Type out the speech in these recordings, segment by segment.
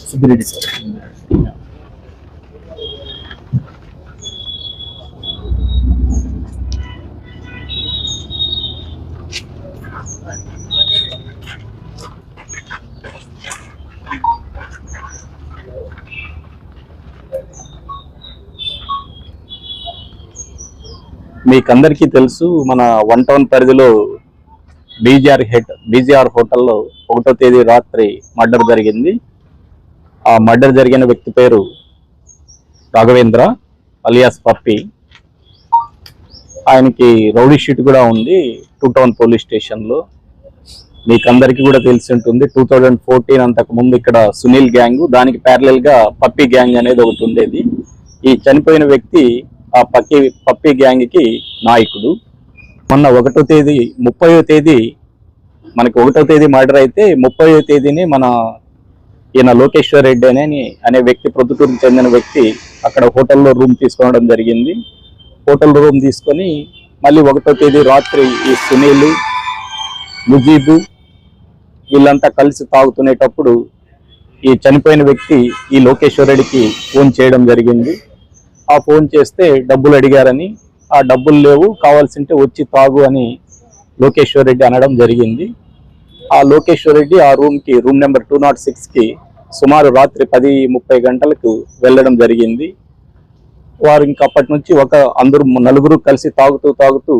Subbireddy sir. మీకందరికీ తెలుసు, మన 1 టౌన్ పరిధిలో బీజీఆర్ హోటల్లో 1వ తేదీ రాత్రి మర్డర్ జరిగింది. ఆ మర్డర్ జరిగిన వ్యక్తి పేరు రాఘవేంద్ర అలియాస్ పప్పి. ఆయనకి రౌడీ షీట్ కూడా ఉంది 2 టౌన్ పోలీస్ స్టేషన్లో. మీకందరికీ కూడా తెలిసి ఉంటుంది, 2014 అంతకు ముందు ఇక్కడ సునీల్ గ్యాంగ్, దానికి ప్యారలల్ గా పప్పి గ్యాంగ్ అనేది ఒకటి ఉండేది. ఈ చనిపోయిన వ్యక్తి ఆ పప్పి గ్యాంగ్ కి నాయకుడు. మొన్న 1వ తేదీ 30వ తేదీ మనకి 1వ తేదీ మర్డర్ అయితే 30వ తేదీని మన ఈయన లోకేశ్వర్ రెడ్డి అనే వ్యక్తి, ప్రొద్దుటూరుకు చెందిన వ్యక్తి అక్కడ హోటల్లో రూమ్ తీసుకోవడం జరిగింది. హోటల్ రూమ్ తీసుకొని మళ్ళీ 1వ తేదీ రాత్రి ఈ సునీల్, ముజీబు వీళ్ళంతా కలిసి తాగుతునేటప్పుడు ఈ చనిపోయిన వ్యక్తి ఈ లోకేశ్వర్ రెడ్డికి ఫోన్ చేయడం జరిగింది. ఆ ఫోన్ చేస్తే డబ్బులు అడిగారని, ఆ డబ్బులు లేవు, కావాల్సింటే వచ్చి తాగు అని లోకేశ్వర్ రెడ్డి అనడం జరిగింది. ఆ లోకేశ్వర్ రెడ్డి ఆ రూమ్ నెంబర్ 206కి సుమారు రాత్రి 10:30 గంటలకు వెళ్ళడం జరిగింది. వారు ఇంకా అప్పటి నుంచి నలుగురు కలిసి తాగుతూ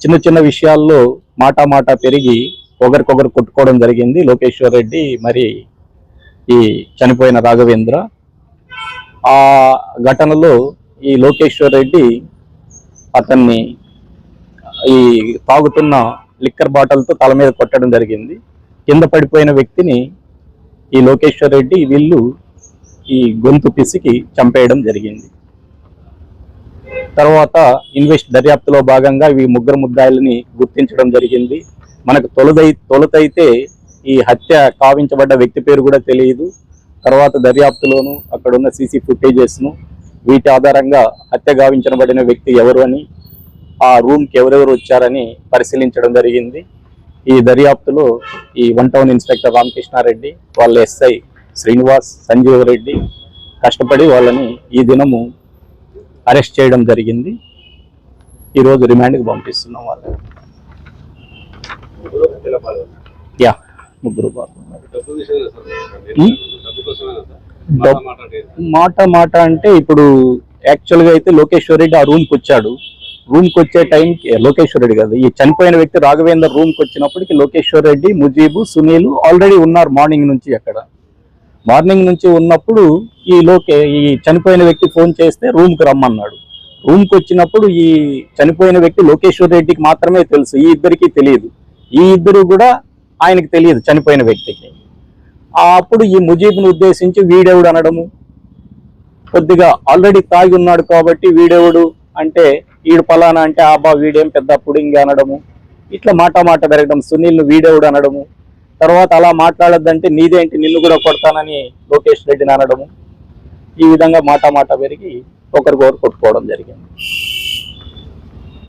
చిన్న చిన్న విషయాల్లో మాట పెరిగి ఒకరికొకరు కొట్టుకోవడం జరిగింది. లోకేశ్వర్ రెడ్డి మరి ఈ చనిపోయిన రాఘవేంద్ర. ఆ ఘటనలో ఈ లోకేశ్వర్ రెడ్డి అతన్ని ఈ తాగుతున్న లిక్కర్ బాటిల్తో తల మీద కొట్టడం జరిగింది. కింద పడిపోయిన వ్యక్తిని ఈ లోకేశ్వర్ రెడ్డి వీళ్ళు ఈ గొంతు పిసికి చంపేయడం జరిగింది. తర్వాత దర్యాప్తులో భాగంగా ఈ ముగ్గురు ముద్దాయిలని గుర్తించడం జరిగింది. మనకు తొలుతైతే ఈ హత్య కావించబడ్డ వ్యక్తి పేరు కూడా తెలియదు. తర్వాత దర్యాప్తులోను అక్కడున్న సీసీ ఫుటేజెస్ను వీటి ఆధారంగా హత్య గావించబడిన వ్యక్తి ఎవరు అని, ఆ రూమ్కి ఎవరెవరు వచ్చారని పరిశీలించడం జరిగింది. ఈ దర్యాప్తులో ఈ 1 టౌన్ ఇన్స్పెక్టర్ రామకృష్ణారెడ్డి, వాళ్ళ ఎస్ఐ శ్రీనివాస్, సంజీవ్ రెడ్డి కష్టపడి వాళ్ళని ఈ దినము అరెస్ట్ చేయడం జరిగింది. ఈరోజు రిమాండ్కి పంపిస్తున్నాం వాళ్ళని. ముగ్గురు మాట అంటే ఇప్పుడు యాక్చువల్గా అయితే లోకేశ్వర్ రెడ్డి ఆ రూమ్కి వచ్చాడు. రూమ్కి వచ్చే టైంకి లోకేశ్వర్ రెడ్డి కాదు, ఈ చనిపోయిన వ్యక్తి రాఘవేంద్ర రూమ్కి వచ్చినప్పటికి లోకేశ్వర్ రెడ్డి, ముజీబు, సునీల్ ఆల్రెడీ ఉన్నారు మార్నింగ్ నుంచి. అక్కడ మార్నింగ్ నుంచి ఉన్నప్పుడు ఈ చనిపోయిన వ్యక్తి ఫోన్ చేస్తే రూమ్కి రమ్మన్నాడు. రూమ్కి వచ్చినప్పుడు ఈ చనిపోయిన వ్యక్తి లోకేశ్వర్ రెడ్డికి మాత్రమే తెలుసు, ఈ ఇద్దరికి తెలియదు. ఈ ఇద్దరు కూడా ఆయనకి తెలియదు చనిపోయిన వ్యక్తికి. అప్పుడు ఈ ముజీబ్ను ఉద్దేశించి వీడెవుడు అనడము, కొద్దిగా ఆల్రెడీ తాగి ఉన్నాడు కాబట్టి వీడెవుడు అంటే వీడు పలానా అంటే ఆబా వీడేం పెద్ద పుడింగి అనడము, ఇట్లా మాట పెరగడం. సునీల్ను వీడెవుడు అనడము, తర్వాత అలా మాట్లాడొద్దంటే నీదేంటి నిన్ను కూడా కొడతానని లోకేష్ రెడ్డిని అనడము. ఈ విధంగా మాట పెరిగి ఒకరికొకరు కొట్టుకోవడం జరిగింది.